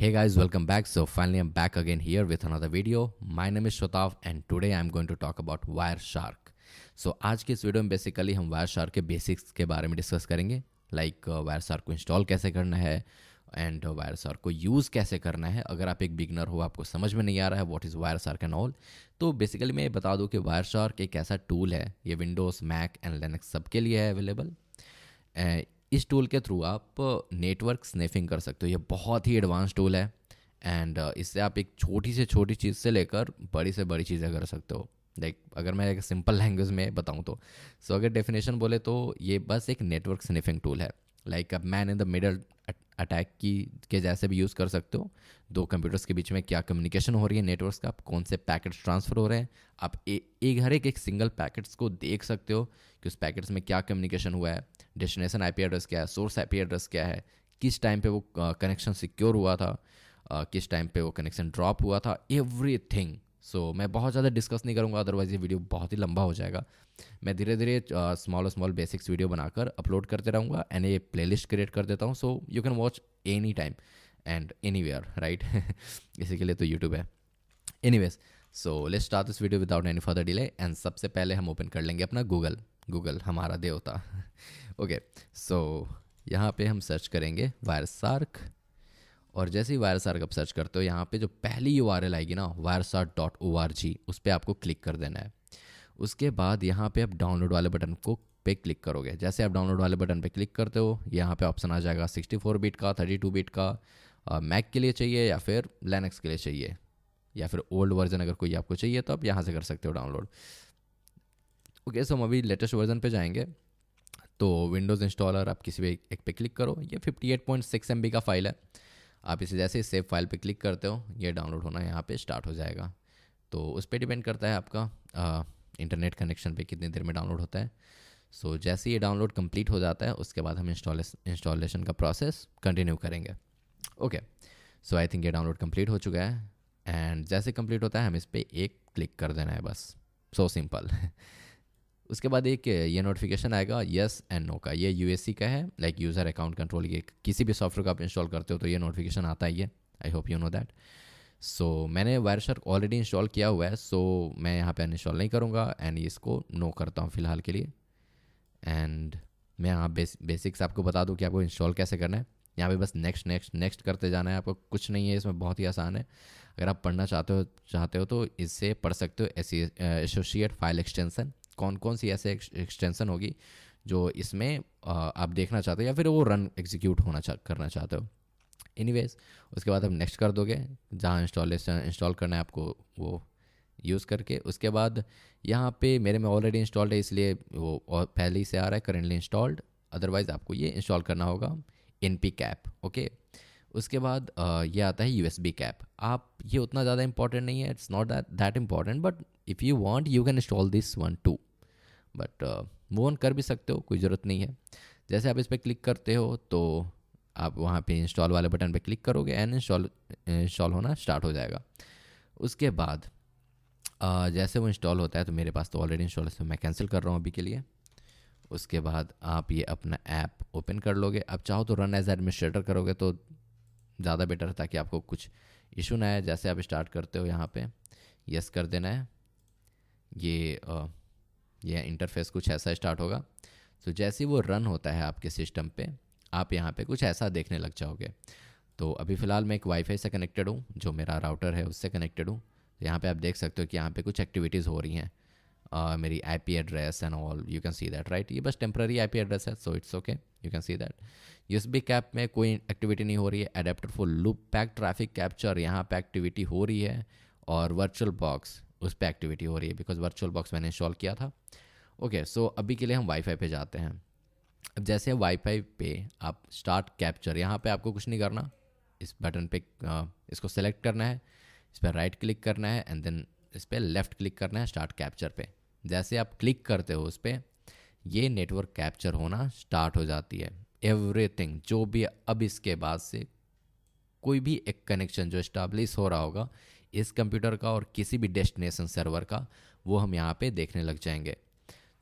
Hey guys, welcome back. So finally I'm back again here with another video. My name is Shotaf and today I'm going to talk about Wireshark. So आज के इस video में basically हम Wireshark के basics के बारे में discuss करेंगे. लाइक Wireshark को इंस्टॉल कैसे करना है एंड Wireshark को यूज़ कैसे करना है. अगर आप एक बिगनर हो, आपको समझ में नहीं आ रहा है what is Wireshark and all, तो बेसिकली मैं बता दूं कि Wireshark एक ऐसा टूल है, ये विंडोज़, मैक एंड लिनक्स सब के लिए है अवेलेबल. इस टूल के थ्रू आप नेटवर्क स्निफिंग कर सकते हो. ये बहुत ही एडवांस टूल है एंड इससे आप एक छोटी से छोटी चीज़ से लेकर बड़ी से बड़ी चीज़ें कर सकते हो. लाइक अगर मैं एक सिंपल लैंग्वेज में बताऊं तो अगर डेफिनेशन बोले तो ये बस एक नेटवर्क स्निफिंग टूल है. लाइक अब man in the middle attack की के जैसे भी यूज़ कर सकते हो. दो कंप्यूटर्स के बीच में क्या कम्युनिकेशन हो रही है नेटवर्क्स का, कौन से पैकेट्स ट्रांसफ़र हो रहे हैं, आप हर एक सिंगल पैकेट्स को देख सकते हो कि उस पैकेट्स में क्या कम्युनिकेशन हुआ है, डेस्टिनेशन आईपी एड्रेस क्या है, सोर्स आईपी एड्रेस क्या है, किस टाइम पे वो कनेक्शन सिक्योर हुआ था, किस टाइम पे वो कनेक्शन ड्रॉप हुआ था, एवरीथिंग. सो मैं बहुत ज़्यादा डिस्कस नहीं करूँगा, अदरवाइज़ ये वीडियो बहुत ही लंबा हो जाएगा. मैं धीरे धीरे स्मॉल बेसिक्स वीडियो बनाकर अपलोड करते रहूँगा एंड ये प्लेलिस्ट क्रिएट कर देता हूँ. So you can watch any time and anywhere, right. इसी के लिए तो यूट्यूब है. Anyways, so let's start this video without any further delay. And सबसे पहले हम ओपन कर लेंगे अपना गूगल हमारा देवता. ओके, सो यहाँ पे हम सर्च करेंगे वायरशार्क. और जैसे ही वायरशार्क आप सर्च करते हो, यहाँ पे जो पहली URL आएगी ना, wireshark.org, उस पर आपको क्लिक कर देना है. उसके बाद यहाँ पे आप डाउनलोड वाले बटन पे क्लिक करोगे. जैसे आप डाउनलोड वाले बटन पे क्लिक करते हो, यहाँ पे ऑप्शन आ जाएगा 64 बिट का, 32 बिट का, मैक के लिए चाहिए या फिर लिनक्स के लिए चाहिए, या फिर ओल्ड वर्जन अगर कोई आपको चाहिए तो आप यहाँ से कर सकते हो डाउनलोड. ओके, सो हम अभी लेटेस्ट वर्जन पे जाएंगे. तो विंडोज़ इंस्टॉलर आप किसी भी एक पे क्लिक करो. ये 58.6 MB का फाइल है. आप इसे जैसे ही सेव फाइल पे क्लिक करते हो, ये डाउनलोड होना यहाँ पे स्टार्ट हो जाएगा. तो उस पर डिपेंड करता है आपका इंटरनेट कनेक्शन पे कितनी देर में डाउनलोड होता है. सो जैसे ये डाउनलोड कंप्लीट हो जाता है, उसके बाद हम इंस्टॉलेशन का प्रोसेस कंटिन्यू करेंगे. ओके, सो आई थिंक ये डाउनलोड कंप्लीट हो चुका है एंड जैसे कंप्लीट होता है हम इस पर एक क्लिक कर देना है, बस. So simple. उसके बाद एक ये नोटिफिकेशन आएगा यस एंड नो का. ये यूएससी का है, लाइक यूज़र अकाउंट कंट्रोल. ये किसी भी सॉफ्टवेयर को आप इंस्टॉल करते हो तो ये नोटिफिकेशन आता ही है. I hope you know that. So मैंने वायरशार्क ऑलरेडी इंस्टॉल किया हुआ है, सो मैं यहाँ पे अनइंस्टॉल नहीं करूँगा एंड इसको नो करता हूँ फ़िलहाल के लिए. एंड मैं यहाँ बेसिक्स आपको बता दूँ कि आपको इंस्टॉल कैसे करना है. यहाँ पे बस नेक्स्ट करते जाना है. आपको कुछ नहीं है इसमें, बहुत ही आसान है. अगर आप पढ़ना चाहते हो तो इससे पढ़ सकते हो. एसोसिएट फाइल एक्सटेंसन, कौन सी ऐसे एक्सटेंसन होगी जो इसमें आप देखना चाहते हो या फिर वो रन एग्जीक्यूट करना चाहते हो. एनीवेज, उसके बाद आप नेक्स्ट कर दोगे जहाँ इंस्टॉल करना है आपको, वो यूज़ करके. उसके बाद यहाँ पे मेरे में ऑलरेडी इंस्टॉल्ड है, इसलिए वो पहले ही से आ रहा है करेंटली इंस्टॉल्ड. अदरवाइज़ आपको ये इंस्टॉल करना होगा NP कैप. ओके, उसके बाद ये आता है USB कैप. आप ये उतना ज़्यादा इंपॉर्टेंट नहीं है, it's not that important, but if you want you can install this one two. But move on कर भी सकते हो, कोई ज़रूरत नहीं है. जैसे आप इस पर क्लिक करते हो तो आप वहाँ पे इंस्टॉल वाले बटन पे क्लिक करोगे एंड इंस्टॉल होना स्टार्ट हो जाएगा. उसके बाद जैसे वो इंस्टॉल होता है, तो मेरे पास तो ऑलरेडी इंस्टॉल है, तो मैं कैंसिल कर रहा हूँ अभी के लिए. उसके बाद आप ये अपना ऐप ओपन कर लोगे. आप चाहो तो रन एज एडमिनिस्ट्रेटर करोगे तो ज़्यादा बेटर है, ताकि आपको कुछ इशू ना आए. जैसे आप स्टार्ट करते हो, यहाँ पे यस कर देना है. ये इंटरफेस कुछ ऐसा स्टार्ट होगा. तो जैसे ही वो रन होता है आपके सिस्टम पे, आप यहाँ पे कुछ ऐसा देखने लग जाओगे. तो अभी फ़िलहाल मैं एक वाईफाई से कनेक्टेड हूँ, जो मेरा राउटर है उससे कनेक्टेड हूँ. तो यहाँ पे आप देख सकते हो कि यहाँ पे कुछ एक्टिविटीज़ हो रही हैं. मेरी IP address and all, you can see that, right. ये बस टेम्प्रेरी IP एड्रेस है, so it's okay, you can see that. USB cap में कोई एक्टिविटी नहीं हो रही है. Adapter for loop pack traffic capture, यहाँ पे एक्टिविटी हो रही है. और वर्चुअल बॉक्स, उस पर एक्टिविटी हो रही है, बिकॉज वर्चुअल बॉक्स मैंने इंस्टॉल किया था. ओके, सो अभी के लिए हम वाईफाई पे जाते हैं. अब जैसे वाईफाई पे आप स्टार्ट कैप्चर, यहाँ पे आपको कुछ नहीं करना. इस बटन पे इसको सेलेक्ट करना है, इस पर राइट क्लिक करना है एंड देन इस पर लेफ़्ट क्लिक करना है स्टार्ट कैप्चर पे. जैसे आप क्लिक करते हो उस पर, ये नेटवर्क कैप्चर होना स्टार्ट हो जाती है. एवरीथिंग जो भी अब इसके बाद से कोई भी एक कनेक्शन जो इस्टाब्लिश हो रहा होगा इस कंप्यूटर का और किसी भी डेस्टिनेशन सर्वर का, वो हम यहाँ पे देखने लग जाएंगे.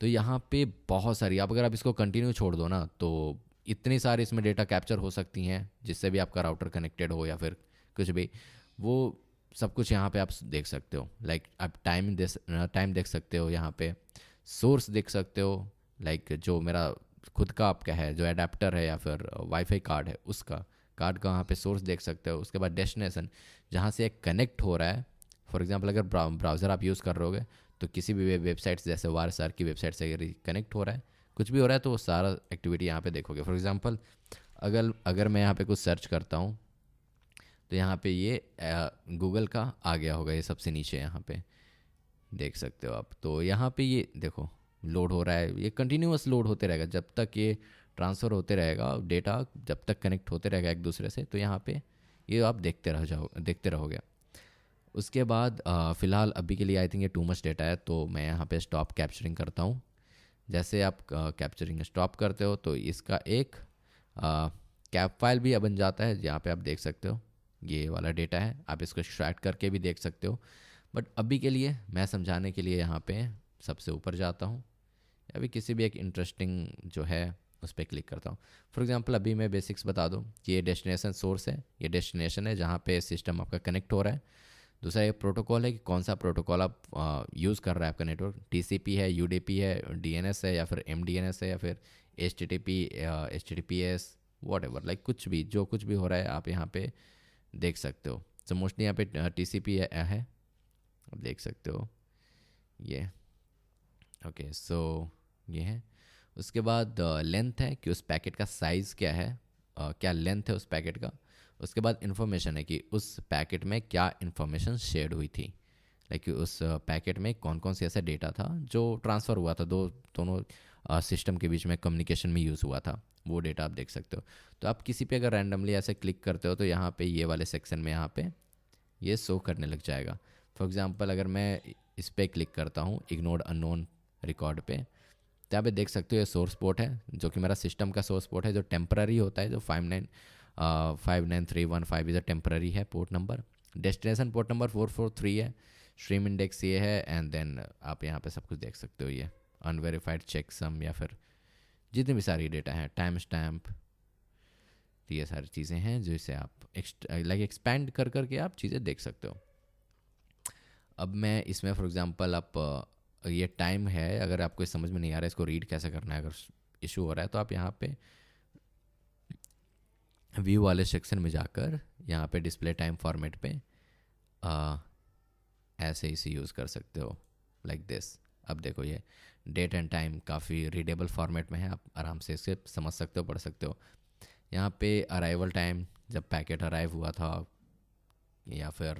तो यहाँ पे बहुत सारी, अगर आप इसको कंटिन्यू छोड़ दो ना, तो इतनी सारी इसमें डेटा कैप्चर हो सकती हैं, जिससे भी आपका राउटर कनेक्टेड हो या फिर कुछ भी, वो सब कुछ यहाँ पे आप देख सकते हो। लाइक आप टाइम देख सकते हो, यहाँ पे सोर्स देख सकते हो, लाइक जो मेरा खुद का आपका है जो एडाप्टर है या फिर वाईफाई कार्ड है उसका कार्ड का वहाँ पे सोर्स देख सकते हो। उसके बाद डेस्टिनेशन जहाँ से एक कनेक्ट हो रहा है। फॉर एग्जांपल अगर ब्राउज़र आप यूज़ कर रहे हो तो किसी भी वेबसाइट जैसे वायरशार्क की वेबसाइट से अगर कनेक्ट हो रहा है, कुछ भी हो रहा है, तो वो सारा एक्टिविटी यहाँ पे देखोगे। फॉर एग्जांपल अगर मैं यहाँ पे कुछ सर्च करता हूँ तो यहाँ पे ये गूगल का आ गया होगा, ये सबसे नीचे यहाँ पे देख सकते हो आप। तो यहाँ पे ये देखो लोड हो रहा है, ये कंटिन्यूअस लोड होते रहेगा जब तक ये ट्रांसफ़र होते रहेगा डेटा, जब तक कनेक्ट होते रहेगा एक दूसरे से। तो यहाँ पे ये आप देखते रहोगे। उसके बाद फ़िलहाल अभी के लिए आई थिंक ये टू मच डेटा है, तो मैं यहाँ पे स्टॉप कैप्चरिंग करता हूँ। जैसे आप कैप्चरिंग स्टॉप करते हो तो इसका एक कैप फाइल भी बन जाता है, जहाँ पे आप देख सकते हो ये वाला डेटा है। आप इसको एक्सट्रैक्ट करके भी देख सकते हो, बट अभी के लिए मैं समझाने के लिए यहाँ पे सबसे ऊपर जाता हूँ, अभी किसी भी एक इंटरेस्टिंग जो है उस पर क्लिक करता हूँ। फॉर एग्जांपल अभी मैं बेसिक्स बता दूँ कि ये डेस्टिनेशन सोर्स है, ये डेस्टिनेशन है जहाँ पे सिस्टम आपका कनेक्ट हो रहा है। दूसरा ये प्रोटोकॉल है कि कौन सा प्रोटोकॉल आप यूज़ कर रहा है आपका नेटवर्क, टीसीपी है, यूडीपी है, डीएनएस है या फिर एमडीएनएस है या फिर एचटीटीपी एचटीटीपीएस व्हाटएवर, लाइक कुछ भी जो कुछ भी हो रहा है आप यहाँ पे देख सकते हो। सो मोस्टली यहाँ पे टीसीपी है, आप देख सकते हो ये। ओके सो ये है। उसके बाद लेंथ है कि उस पैकेट का साइज़ क्या है, क्या लेंथ है उस पैकेट का। उसके बाद इन्फॉर्मेशन है कि उस पैकेट में क्या इन्फॉर्मेशन शेयर हुई थी, लाइक उस पैकेट में कौन कौन सी ऐसा डेटा था जो ट्रांसफ़र हुआ था, दोनों सिस्टम के बीच में कम्युनिकेशन में यूज़ हुआ था, वो डेटा आप देख सकते हो। तो आप किसी पे अगर रैंडमली ऐसे क्लिक करते हो तो यहाँ पे ये वाले सेक्शन में यहाँ पे ये शो करने लग जाएगा। फॉर एग्जांपल अगर मैं इस पर क्लिक करता हूँ इग्नोर्ड अननोन रिकॉर्ड पे, तो यहाँ पे देख सकते हो ये सोर्स पोर्ट है जो कि मेरा सिस्टम का सोर्स पोर्ट है, जो टेम्पररी होता है, जो 59315 इज़ अ टेम्पररी है port number. Destination port number 443 है, स्ट्रीम इंडेक्स ये है, एंड देन आप यहाँ पे सब कुछ देख सकते हो, ये अनवेरीफाइड चेकसम या फिर जितनी भी सारी डेटा है, टाइम स्टैम्प, तो ये सारी चीज़ें हैं जो इसे आप एक्सपैंड कर करके आप चीज़ें देख सकते हो। अब मैं इसमें फॉर एग्जांपल आप ये टाइम है, अगर आपको समझ में नहीं आ रहा है इसको रीड कैसे करना है, अगर इशू हो रहा है तो आप यहाँ पे व्यू वाले सेक्शन में जाकर यहाँ पे डिस्प्ले टाइम फॉर्मेट पे ऐसे इसे यूज़ कर सकते हो लाइक दिस। अब देखो ये डेट एंड टाइम काफ़ी रीडेबल फॉर्मेट में है, आप आराम से इसे समझ सकते हो, पढ़ सकते हो। यहाँ पे अराइवल टाइम, जब पैकेट अराइव हुआ था, या फिर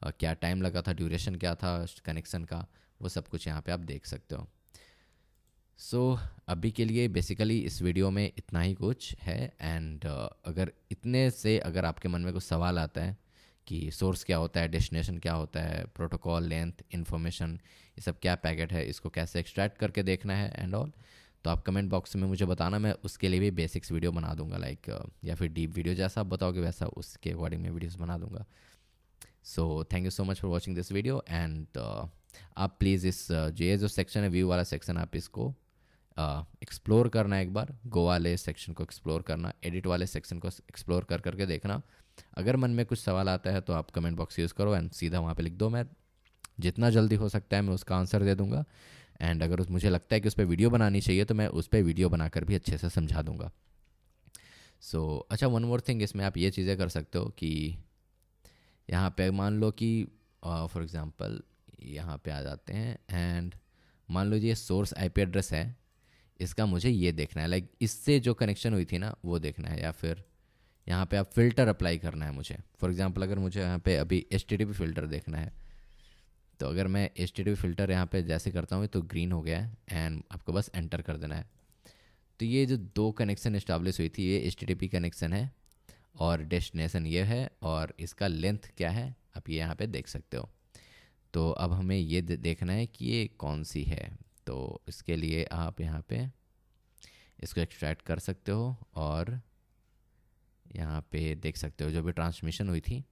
क्या टाइम लगा था, ड्यूरेशन क्या था कनेक्शन का, वो सब कुछ यहाँ पे आप देख सकते हो। सो अभी के लिए बेसिकली इस वीडियो में इतना ही कुछ है। एंड अगर इतने से अगर आपके मन में कुछ सवाल आता है कि सोर्स क्या होता है, डेस्टिनेशन क्या होता है, प्रोटोकॉल, लेंथ, इन्फॉर्मेशन, ये सब क्या पैकेट है, इसको कैसे एक्सट्रैक्ट करके देखना है एंड ऑल, तो आप कमेंट बॉक्स में मुझे बताना, मैं उसके लिए भी बेसिक्स वीडियो बना दूंगा, लाइक या फिर डीप वीडियो जैसा आप बताओगे वैसा उसके अकॉर्डिंग मैं वीडियोस बना दूंगा। So thank you so much for watching this video. And आप प्लीज़ इस ये जो सेक्शन है व्यू वाला सेक्शन, आप इसको एक्सप्लोर करना, एक बार गो वाले सेक्शन को एक्सप्लोर करना, एडिट वाले सेक्शन को एक्सप्लोर कर करके देखना। अगर मन में कुछ सवाल आता है तो आप कमेंट बॉक्स यूज़ करो एंड सीधा वहाँ पे लिख दो, मैं जितना जल्दी हो सकता है मैं उसका आंसर दे दूँगा। एंड अगर मुझे लगता है कि उस पर वीडियो बनानी चाहिए तो मैं उस पर वीडियो बनाकर भी अच्छे से समझा दूँगा। सो अच्छा, वन मोर थिंग, इसमें आप ये चीज़ें कर सकते हो कि यहाँ पे मान लो कि फॉर एग्ज़ाम्पल यहाँ पे आ जाते हैं एंड मान लो ये सोर्स आईपी एड्रेस है, इसका मुझे ये देखना है, लाइक इससे जो कनेक्शन हुई थी ना वो देखना है, या फिर यहाँ पे आप फ़िल्टर अप्लाई करना है मुझे। फॉर एग्जांपल अगर मुझे यहाँ पे अभी एचटीटीपी फ़िल्टर देखना है, तो अगर मैं एचटीटीपी फ़िल्टर यहाँ पे जैसे करता हूँ तो ग्रीन हो गया है एंड आपको बस एंटर कर देना है। तो ये जो दो कनेक्शन इस्टेब्लिश हुई थी, ये एचटीटीपी कनेक्शन है और डेस्टिनेशन ये है, और इसका लेंथ क्या है आप ये यहाँ पे देख सकते हो। तो अब हमें ये देखना है कि ये कौन सी है, तो इसके लिए आप यहाँ पे इसको एक्सट्रैक्ट कर सकते हो और यहाँ पे देख सकते हो जो भी ट्रांसमिशन हुई थी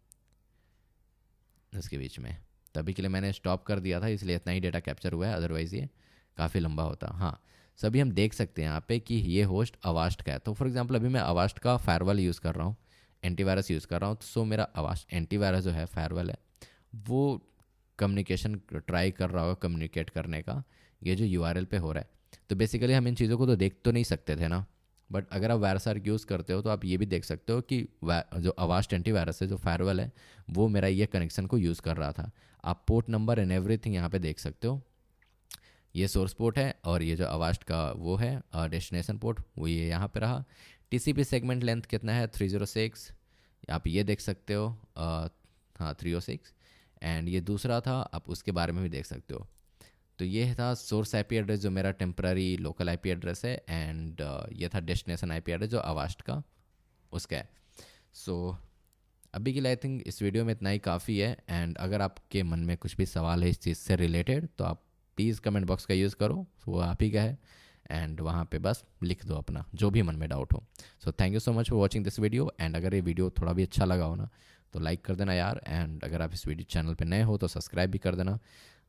उसके बीच में। तभी के लिए मैंने स्टॉप कर दिया था, इसलिए इतना ही डेटा कैप्चर हुआ है, अदरवाइज़ ये काफ़ी लंबा होता। हाँ, सभी हम देख सकते हैं यहाँ पे कि ये होस्ट अवास्ट का है। तो फॉर एग्जांपल अभी मैं अवास्ट का फायरवॉल यूज़ कर रहा हूँ एंटीवायरस यूज़ कर रहा हूँ, सो मेरा अवास्ट एंटीवायरस जो है फायरवॉल है वो कम्युनिकेशन ट्राई कर रहा होगा कम्युनिकेट करने का, ये जो यूआरएल पे हो रहा है। तो बेसिकली हम इन चीज़ों को तो देख तो नहीं सकते थे ना, बट अगर आप वायरशार्क यूज़ करते हो तो आप ये भी देख सकते हो कि जो अवास्ट एंटीवायरस है जो फायरवॉल है वो मेरा ये कनेक्शन को यूज़ कर रहा था। आप पोर्ट नंबर एंड एवरीथिंग यहाँ पे देख सकते हो। ये सोर्स पोर्ट है और ये जो अवास्ट का वो है डेस्टिनेशन पोर्ट, वो ये यहाँ पे रहा। टीसीपी सेगमेंट लेंथ कितना है 306, आप ये देख सकते हो। हाँ 306। एंड ये दूसरा था, आप उसके बारे में भी देख सकते हो। तो ये था सोर्स आईपी एड्रेस जो मेरा टेम्पररी लोकल आईपी एड्रेस है, एंड ये था डेस्टिनेशन आईपी एड्रेस जो अवास्ट का उसका है। सो अभी के लिए आई थिंक इस वीडियो में इतना ही काफ़ी है। एंड अगर आपके मन में कुछ भी सवाल है इस चीज़ से रिलेटेड तो आप प्लीज़ कमेंट बॉक्स का यूज़ करो, वो आप ही का है, एंड वहाँ पे बस लिख दो अपना जो भी मन में डाउट हो। So thank you so much for watching this video. And अगर ये वीडियो थोड़ा भी अच्छा लगा हो ना तो लाइक कर देना यार, एंड अगर आप इस वीडियो चैनल पे नए हो तो सब्सक्राइब भी कर देना।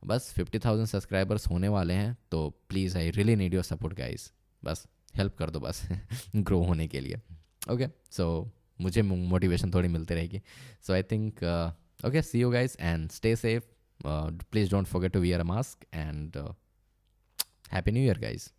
बस 50,000 सब्सक्राइबर्स होने वाले हैं तो please I really need your support guys, बस हेल्प कर दो बस ग्रो होने के लिए। ओके सो मुझे मोटिवेशन थोड़ी मिलती रहेगी। So I think okay, see you guys and stay safe, please don't forget to wear a mask, and happy new year guys.